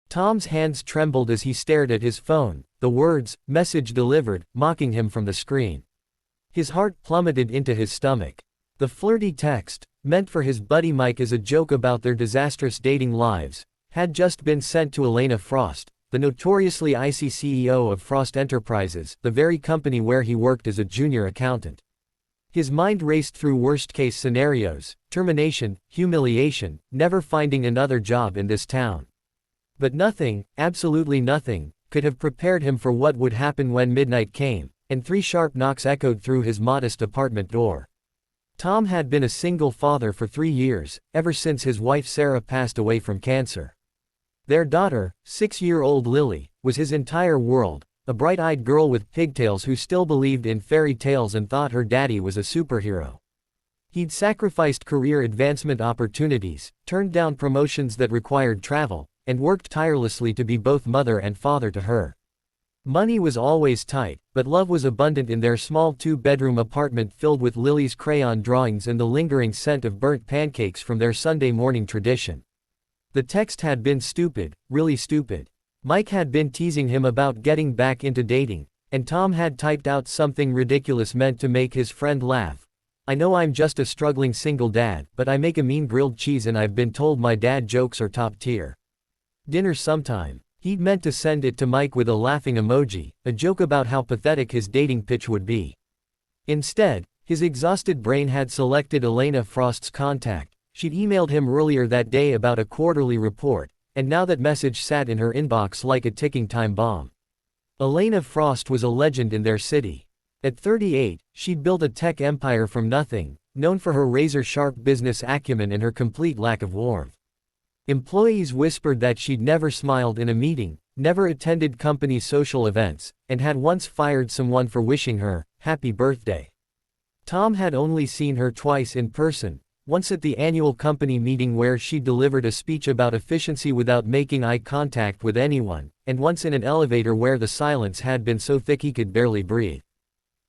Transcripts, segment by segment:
Tom's hands trembled as he stared at his phone, the words, "Message delivered," mocking him from the screen. His heart plummeted into his stomach. The flirty text, meant for his buddy Mike as a joke about their disastrous dating lives, had just been sent to Elena Frost, the notoriously icy CEO of Frost Enterprises, the very company where he worked as a junior accountant. His mind raced through worst-case scenarios: termination, humiliation, never finding another job in this town. But nothing, absolutely nothing, could have prepared him for what would happen when midnight came, and 3 sharp knocks echoed through his modest apartment door. Tom had been a single father for 3 years, ever since his wife Sarah passed away from cancer. Their daughter, 6-year-old Lily, was his entire world, a bright-eyed girl with pigtails who still believed in fairy tales and thought her daddy was a superhero. He'd sacrificed career advancement opportunities, turned down promotions that required travel, and worked tirelessly to be both mother and father to her. Money was always tight, but love was abundant in their small 2-bedroom apartment filled with Lily's crayon drawings and the lingering scent of burnt pancakes from their Sunday morning tradition. The text had been stupid, really stupid. Mike had been teasing him about getting back into dating, and Tom had typed out something ridiculous meant to make his friend laugh. "I know I'm just a struggling single dad, but I make a mean grilled cheese and I've been told my dad jokes are top tier. Dinner sometime." He'd meant to send it to Mike with a laughing emoji, a joke about how pathetic his dating pitch would be. Instead, his exhausted brain had selected Elena Frost's contact. She'd emailed him earlier that day about a quarterly report, and now that message sat in her inbox like a ticking time bomb. Elena Frost was a legend in their city. At 38, she'd built a tech empire from nothing, known for her razor-sharp business acumen and her complete lack of warmth. Employees whispered that she'd never smiled in a meeting, never attended company social events, and had once fired someone for wishing her happy birthday. Tom had only seen her twice in person, once at the annual company meeting where she delivered a speech about efficiency without making eye contact with anyone, and once in an elevator where the silence had been so thick he could barely breathe.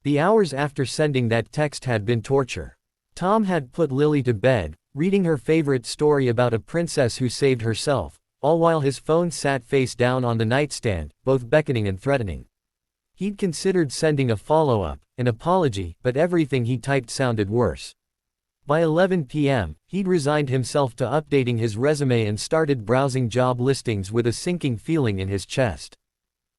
The hours after sending that text had been torture. Tom had put Lily to bed, reading her favorite story about a princess who saved herself, all while his phone sat face down on the nightstand, both beckoning and threatening. He'd considered sending a follow-up, an apology, but everything he typed sounded worse. By 11 p.m., he'd resigned himself to updating his resume and started browsing job listings with a sinking feeling in his chest.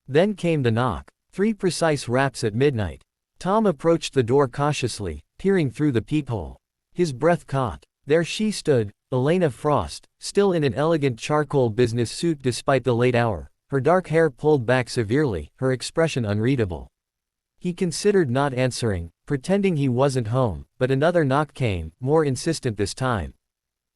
Then came the knock. 3 precise raps at midnight. Tom approached the door cautiously, peering through the peephole. His breath caught. There she stood, Elena Frost, still in an elegant charcoal business suit despite the late hour, her dark hair pulled back severely, her expression unreadable. He considered not answering, pretending he wasn't home, but another knock came, more insistent this time.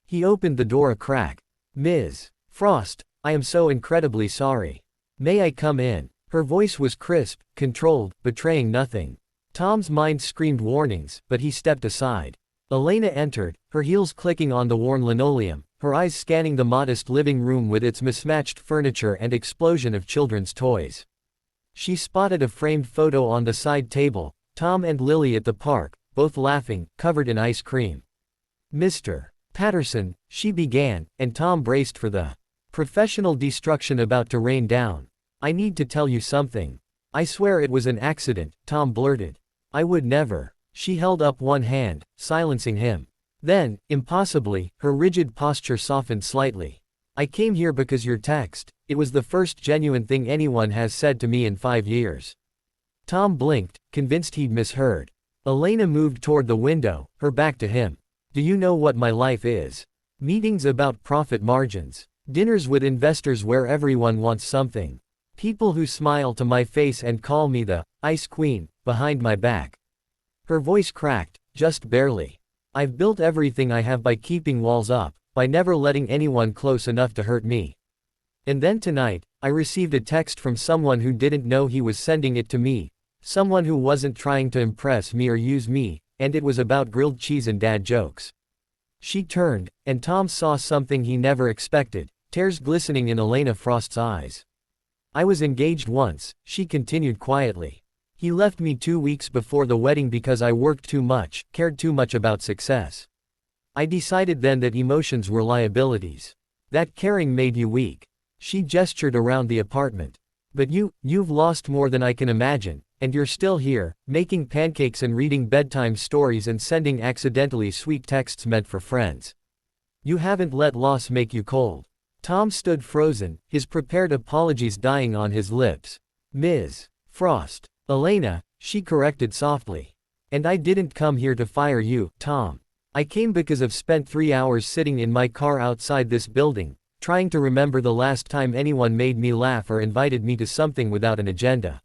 He opened the door a crack. "Ms. Frost, I am so incredibly sorry. May I come in?" Her voice was crisp, controlled, betraying nothing. Tom's mind screamed warnings, but he stepped aside. Elena entered, her heels clicking on the worn linoleum, her eyes scanning the modest living room with its mismatched furniture and explosion of children's toys. She spotted a framed photo on the side table, Tom and Lily at the park, both laughing, covered in ice cream. "Mr. Patterson," she began, and Tom braced for the professional destruction about to rain down. "I need to tell you something." "I swear it was an accident," Tom blurted. "I would never." She held up one hand, silencing him. Then, impossibly, her rigid posture softened slightly. "I came here because your text, it was the first genuine thing anyone has said to me in 5 years." Tom blinked, convinced he'd misheard. Elena moved toward the window, her back to him. "Do you know what my life is? Meetings about profit margins. Dinners with investors where everyone wants something. People who smile to my face and call me the Ice Queen, behind my back." Her voice cracked, just barely. "I've built everything I have by keeping walls up, by never letting anyone close enough to hurt me. And then tonight, I received a text from someone who didn't know he was sending it to me, someone who wasn't trying to impress me or use me, and it was about grilled cheese and dad jokes." She turned, and Tom saw something he never expected, tears glistening in Elena Frost's eyes. "I was engaged once," she continued quietly. "He left me 2 weeks before the wedding because I worked too much, cared too much about success. I decided then that emotions were liabilities. That caring made you weak." She gestured around the apartment. But you've lost more than I can imagine, and you're still here, making pancakes and reading bedtime stories and sending accidentally sweet texts meant for friends. You haven't let loss make you cold. Tom stood frozen, his prepared apologies dying on his lips. Ms. Frost. Elena, she corrected softly. And I didn't come here to fire you, Tom. I came because I've spent 3 hours sitting in my car outside this building, trying to remember the last time anyone made me laugh or invited me to something without an agenda.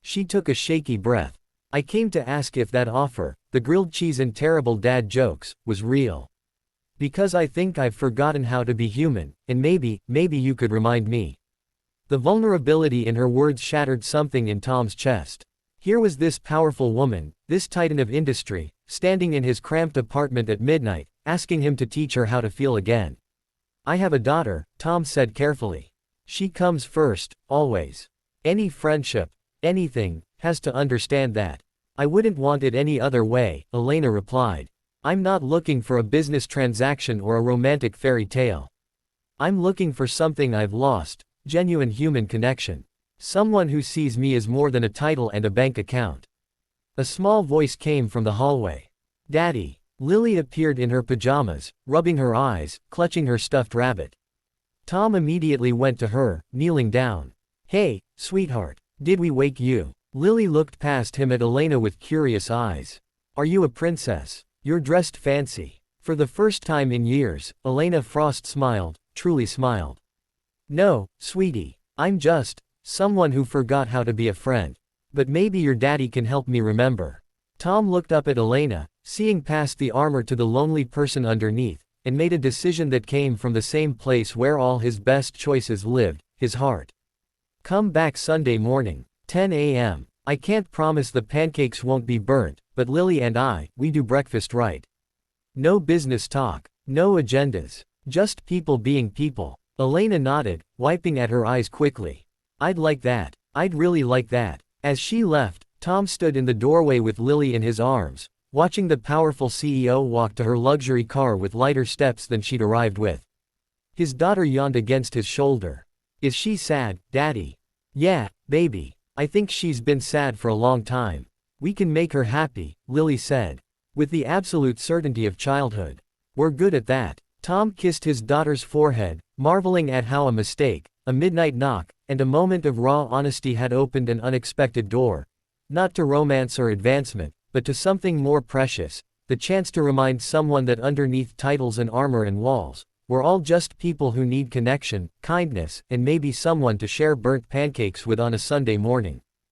She took a shaky breath. I came to ask if that offer, the grilled cheese and terrible dad jokes, was real. Because I think I've forgotten how to be human, and maybe you could remind me. The vulnerability in her words shattered something in Tom's chest. Here was this powerful woman, this titan of industry, standing in his cramped apartment at midnight, asking him to teach her how to feel again. I have a daughter, Tom said carefully. She comes first, always. Any friendship, anything, has to understand that. I wouldn't want it any other way, Elena replied. I'm not looking for a business transaction or a romantic fairy tale. I'm looking for something I've lost, genuine human connection. Someone who sees me as more than a title and a bank account. A small voice came from the hallway. Daddy. Lily appeared in her pajamas, rubbing her eyes, clutching her stuffed rabbit. Tom immediately went to her, kneeling down. Hey, sweetheart, did we wake you? Lily looked past him at Elena with curious eyes. Are you a princess? You're dressed fancy. For the first time in years, Elena Frost smiled, truly smiled. No, sweetie, I'm just someone who forgot how to be a friend. But maybe your daddy can help me remember. Tom looked up at Elena, seeing past the armor to the lonely person underneath, and made a decision that came from the same place where all his best choices lived, his heart. Come back Sunday morning, 10 a.m. I can't promise the pancakes won't be burnt, but Lily and we do breakfast right. No business talk, no agendas, just people being people. Elena nodded, wiping at her eyes quickly. I'd like that. I'd really like that. As she left, Tom stood in the doorway with Lily in his arms, watching the powerful CEO walk to her luxury car with lighter steps than she'd arrived with. His daughter yawned against his shoulder. Is she sad, Daddy? Yeah, baby. I think she's been sad for a long time. We can make her happy, Lily said. With the absolute certainty of childhood. We're good at that. Tom kissed his daughter's forehead, marveling at how a mistake, a midnight knock, and a moment of raw honesty had opened an unexpected door. Not to romance or advancement, but to something more precious, the chance to remind someone that underneath titles and armor and walls, we're all just people who need connection, kindness, and maybe someone to share burnt pancakes with on a Sunday morning.